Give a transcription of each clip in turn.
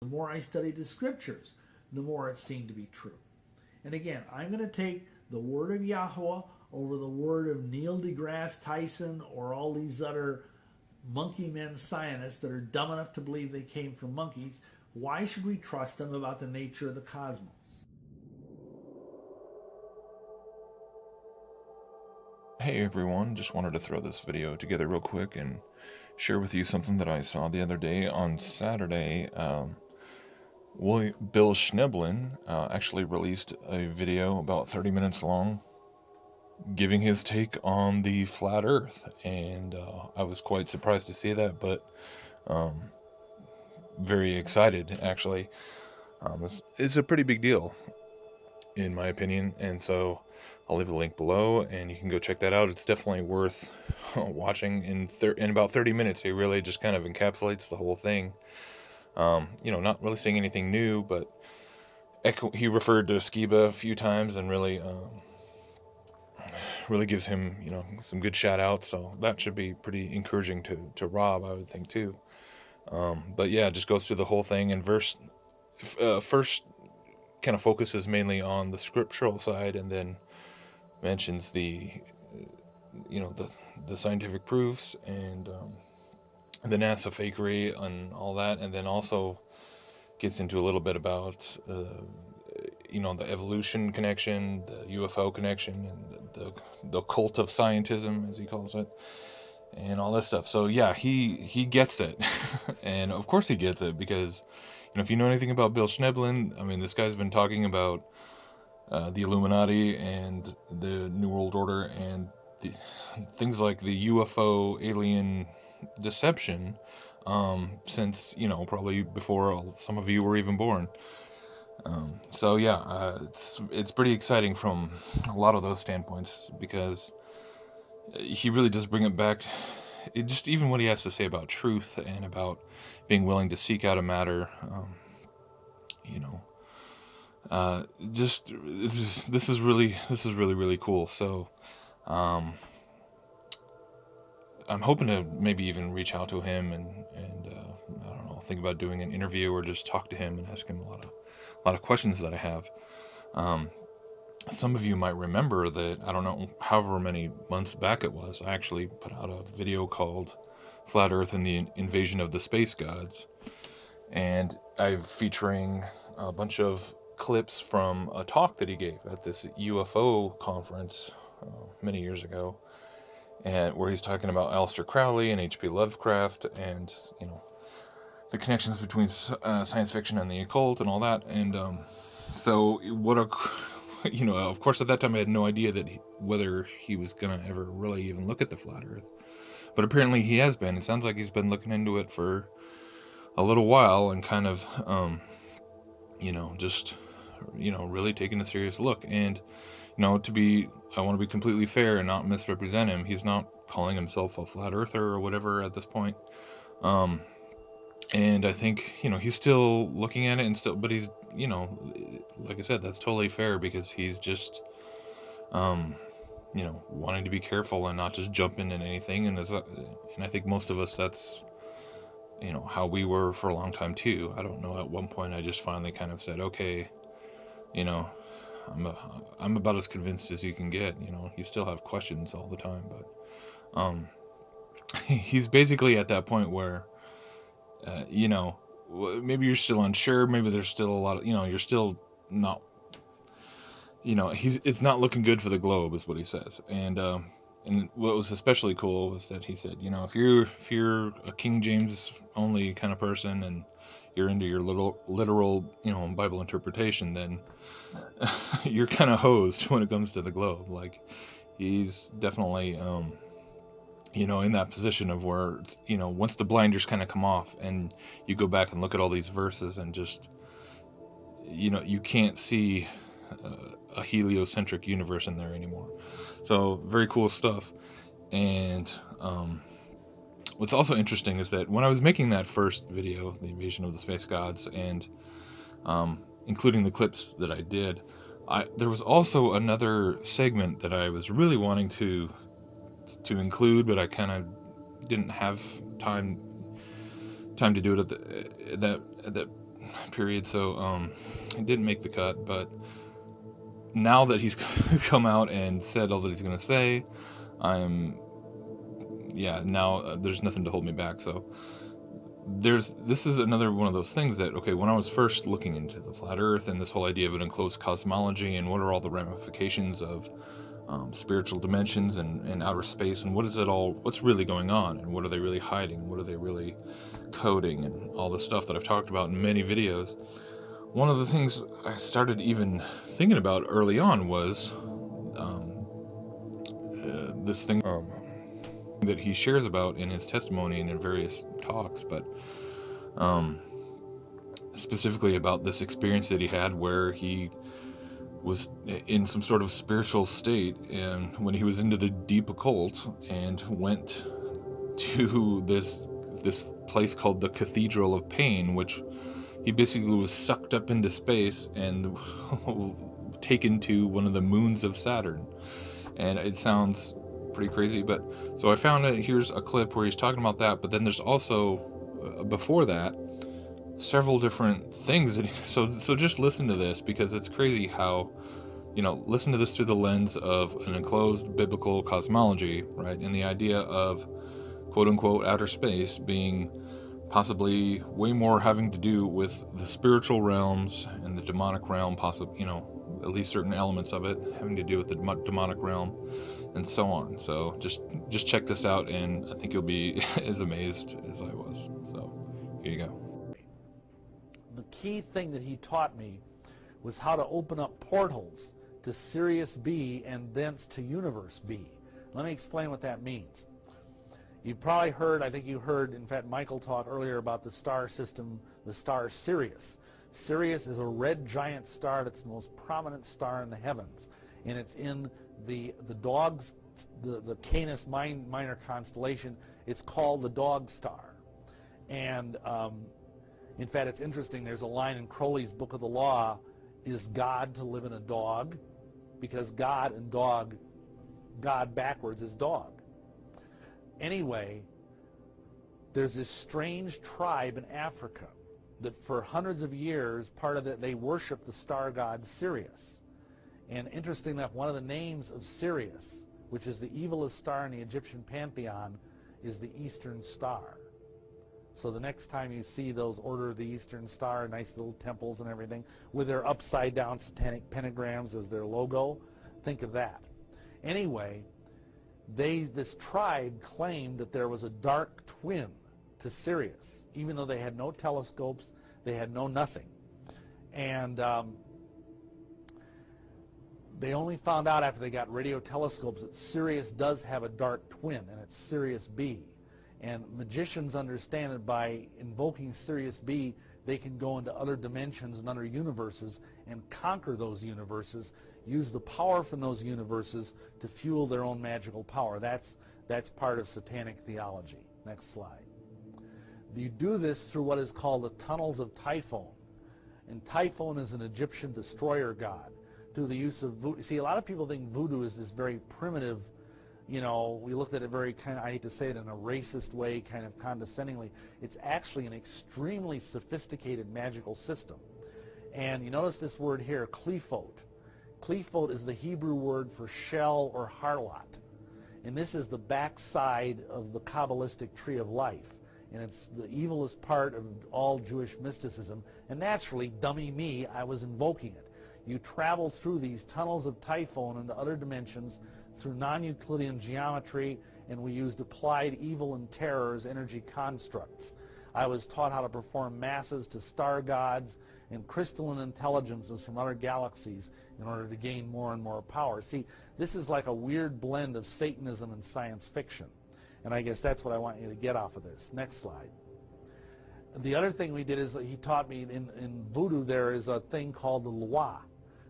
The more I studied the scriptures, the more it seemed to be true. And again, I'm going to take the word of Yahweh over the word of Neil deGrasse Tyson or all these other monkey men scientists that are dumb enough to believe they came from monkeys. Why should we trust them about the nature of the cosmos? Hey everyone, just wanted to throw this video together real quick and share with you something that I saw the other day. On Saturday, Bill Schnoebelen actually released a video about 30 minutes long giving his take on the flat earth, and I was quite surprised to see that, but um, very excited actually. It's a pretty big deal in my opinion, and so I'll leave a link below and you can go check that out. It's definitely worth watching. In about 30 minutes he really just kind of encapsulates the whole thing. Not really saying anything new, but he referred to Skiba a few times and really gives him, some good shout outs, so that should be pretty encouraging to Rob, I would think too. But yeah, just goes through the whole thing, and first kind of focuses mainly on the scriptural side, and then mentions the scientific proofs and the NASA fakery and all that, and then also gets into a little bit about the evolution connection, the UFO connection, and the cult of scientism, as he calls it, and all that stuff. So yeah, he gets it, and of course he gets it, because if you know anything about Bill Schnoebelen, I mean, this guy's been talking about the Illuminati and the New World Order and things like the UFO alien deception since, probably before some of you were even born. So yeah, it's pretty exciting from a lot of those standpoints, because he really does bring it back. Just even what he has to say about truth and about being willing to seek out a matter, this is really cool. So I'm hoping to maybe even reach out to him and I don't know, think about doing an interview or just talk to him and ask him a lot of questions that I have. Some of you might remember that, I don't know, however many months back it was, I actually put out a video called Flat Earth and the Invasion of the Space Gods, and I'm featuring a bunch of clips from a talk that he gave at this UFO conference many years ago, and where he's talking about Aleister Crowley and H.P. Lovecraft, and the connections between science fiction and the occult and all that. And so what a of course at that time I had no idea that whether he was gonna ever really even look at the flat earth, but apparently he has been. It sounds like he's been looking into it for a little while and kind of just really taking a serious look. And I want to be completely fair and not misrepresent him. He's not calling himself a flat earther or whatever at this point. And I think, he's still looking at it, but he's, like I said, that's totally fair, because he's just, wanting to be careful and not just jump into anything. And I think most of us, that's, how we were for a long time too. I don't know, at one point I just finally kind of said, okay, I'm about as convinced as you can get. You still have questions all the time, but he's basically at that point where maybe you're still unsure, maybe there's still a lot of, you're still not, it's not looking good for the globe, is what he says. And what was especially cool was that he said, if you're a King James only kind of person and you're into your literal Bible interpretation, then you're kind of hosed when it comes to the globe. Like, he's definitely in that position of where, once the blinders kind of come off and you go back and look at all these verses, and just, you can't see a heliocentric universe in there anymore. So very cool stuff. And what's also interesting is that when I was making that first video, the Invasion of the Space Gods, and including the clips that I did, there was also another segment that I was really wanting to include, but I kind of didn't have time to do it at period, so it didn't make the cut. But now that he's come out and said all that he's going to say, now there's nothing to hold me back. So this is another one of those things that, okay, when I was first looking into the flat earth and this whole idea of an enclosed cosmology and what are all the ramifications of spiritual dimensions and outer space, and what's really going on, and what are they really hiding, what are they really coding, and all the stuff that I've talked about in many videos. One of the things I started even thinking about early on was this thing that he shares about in his testimony and in various talks, but specifically about this experience that he had where he was in some sort of spiritual state, and when he was into the deep occult and went to this place called the Cathedral of Pain, which he basically was sucked up into space and taken to one of the moons of Saturn. And it sounds pretty crazy, but so I found that here's a clip where he's talking about that, but then there's also before that several different things that so just listen to this, because it's crazy how, listen to this through the lens of an enclosed biblical cosmology, right? And the idea of quote unquote outer space being possibly way more having to do with the spiritual realms and the demonic realm, possibly, at least certain elements of it having to do with the demonic realm and so on. So just check this out, and I think you'll be as amazed as I was. So here you go. The key thing that he taught me was how to open up portals to Sirius B and thence to Universe B. Let me explain what that means. You've probably heard, I think you heard, in fact, Michael talk earlier about the star system, the star Sirius. Sirius is a red giant star that's the most prominent star in the heavens, and it's in the Canis Minor constellation. It's called the Dog Star. And in fact, it's interesting, there's a line in Crowley's Book of the Law, is God to live in a dog? Because God and dog, God backwards is dog. Anyway, there's this strange tribe in Africa that for hundreds of years, part of it, they worship the star god Sirius. And interesting enough, one of the names of Sirius, which is the evilest star in the Egyptian pantheon, is the Eastern Star. So the next time you see those Order of the Eastern Star, nice little temples and everything, with their upside down satanic pentagrams as their logo, think of that. Anyway, this tribe claimed that there was a dark twin to Sirius, even though they had no telescopes, they had no nothing. And they only found out after they got radio telescopes that Sirius does have a dark twin, and it's Sirius B. And magicians understand that by invoking Sirius B, they can go into other dimensions and other universes and conquer those universes, use the power from those universes to fuel their own magical power. That's part of satanic theology. Next slide. You do this through what is called the tunnels of Typhon. And Typhon is an Egyptian destroyer god. Through the use of voodoo. See, a lot of people think voodoo is this very primitive, we looked at it very kind of, I hate to say it, in a racist way, kind of condescendingly. It's actually an extremely sophisticated magical system. And you notice this word here, Qliphoth. Qliphoth is the Hebrew word for shell or harlot. And this is the backside of the Kabbalistic tree of life. And it's the evilest part of all Jewish mysticism. And naturally, dummy me, I was invoking it. You travel through these tunnels of Typhon into other dimensions through non-Euclidean geometry, and we used applied evil and terror as energy constructs. I was taught how to perform masses to star gods and crystalline intelligences from other galaxies in order to gain more and more power. See, this is like a weird blend of Satanism and science fiction. And I guess that's what I want you to get off of this. Next slide. The other thing we did is he taught me in voodoo there is a thing called the Loi.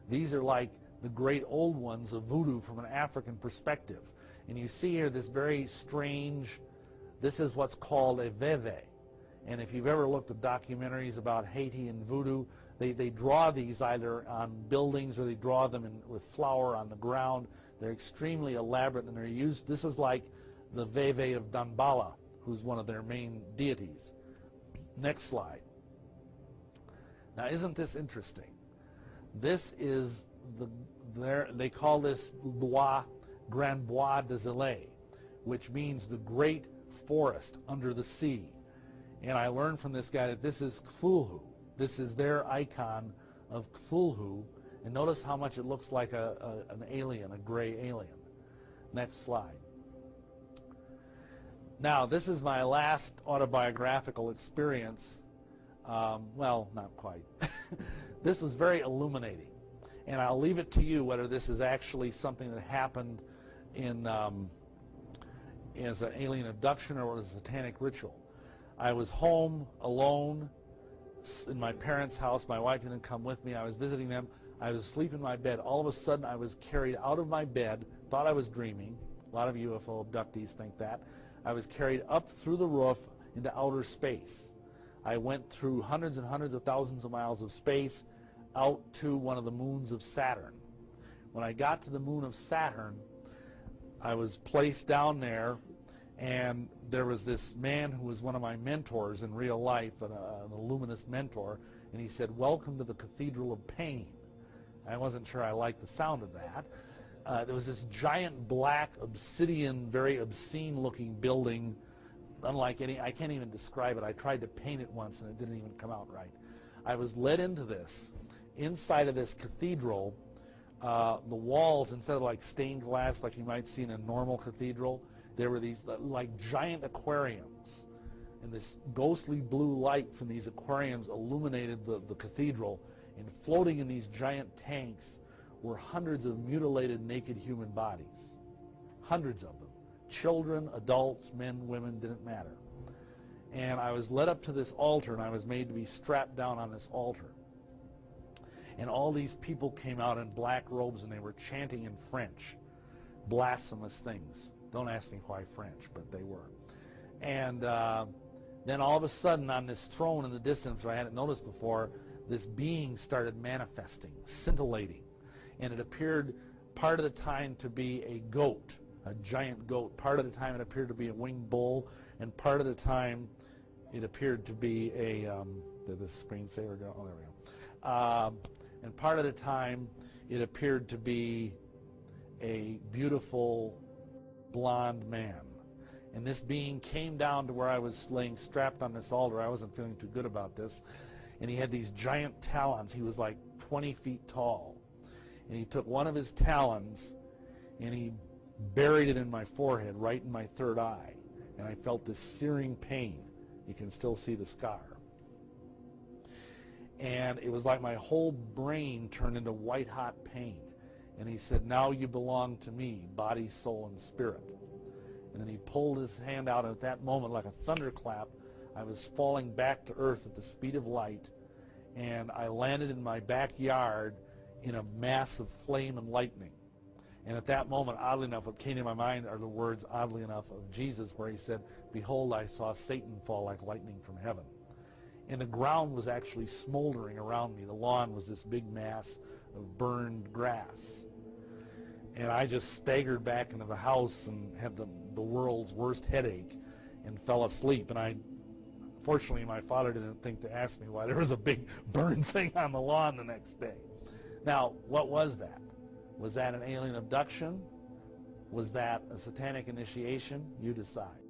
These are like the great old ones of voodoo from an African perspective. And you see here this very strange, this is what's called a veve. And if you've ever looked at documentaries about Haiti and voodoo, they draw these either on buildings or they draw them with flour on the ground. They're extremely elaborate, and they're used, this is like the veve of Damballa, who's one of their main deities. Next slide. Now, isn't this interesting? This is they call this Grand Bois des Îles, which means the great forest under the sea. And I learned from this guy that this is Cthulhu. This is their icon of Cthulhu. And notice how much it looks like an alien, a gray alien. Next slide. Now, this is my last autobiographical experience. Well, not quite. This was very illuminating. And I'll leave it to you whether this is actually something that happened in as an alien abduction or was a satanic ritual. I was home alone in my parents' house. My wife didn't come with me. I was visiting them. I was asleep in my bed. All of a sudden, I was carried out of my bed, thought I was dreaming. A lot of UFO abductees think that. I was carried up through the roof into outer space. I went through hundreds and hundreds of thousands of miles of space out to one of the moons of Saturn. When I got to the moon of Saturn, I was placed down there, and there was this man who was one of my mentors in real life, an illuminous mentor, and he said, "Welcome to the Cathedral of Pain." I wasn't sure I liked the sound of that. There was this giant black obsidian, very obscene-looking building, unlike any, I can't even describe it. I tried to paint it once, and it didn't even come out right. I was led into this. Inside of this cathedral, the walls, instead of like stained glass like you might see in a normal cathedral, there were these like giant aquariums. And this ghostly blue light from these aquariums illuminated the cathedral. And floating in these giant tanks were hundreds of mutilated naked human bodies. Hundreds of them. Children, adults, men, women, didn't matter. And I was led up to this altar, and I was made to be strapped down on this altar. And all these people came out in black robes, and they were chanting in French, blasphemous things. Don't ask me why French, but they were. And then all of a sudden, on this throne in the distance, where I hadn't noticed before, this being started manifesting, scintillating. And it appeared part of the time to be a goat, a giant goat. Part of the time it appeared to be a winged bull, and part of the time it appeared to be a, did the screensaver go? Oh, there we go. And part of the time it appeared to be a beautiful blonde man. And this being came down to where I was laying strapped on this altar. I wasn't feeling too good about this. And he had these giant talons. He was like 20 feet tall. And he took one of his talons and he buried it in my forehead, right in my third eye. And I felt this searing pain. You can still see the scar. And it was like my whole brain turned into white-hot pain. And he said, "Now you belong to me, body, soul, and spirit." And then he pulled his hand out, and at that moment, like a thunderclap, I was falling back to earth at the speed of light, and I landed in my backyard in a mass of flame and lightning. And at that moment, oddly enough, what came to my mind are the words, oddly enough, of Jesus, where he said, "Behold, I saw Satan fall like lightning from heaven." And the ground was actually smoldering around me. The lawn was this big mass of burned grass. And I just staggered back into the house and had the world's worst headache and fell asleep. And fortunately, my father didn't think to ask me why there was a big burn thing on the lawn the next day. Now, what was that? Was that an alien abduction? Was that a satanic initiation? You decide.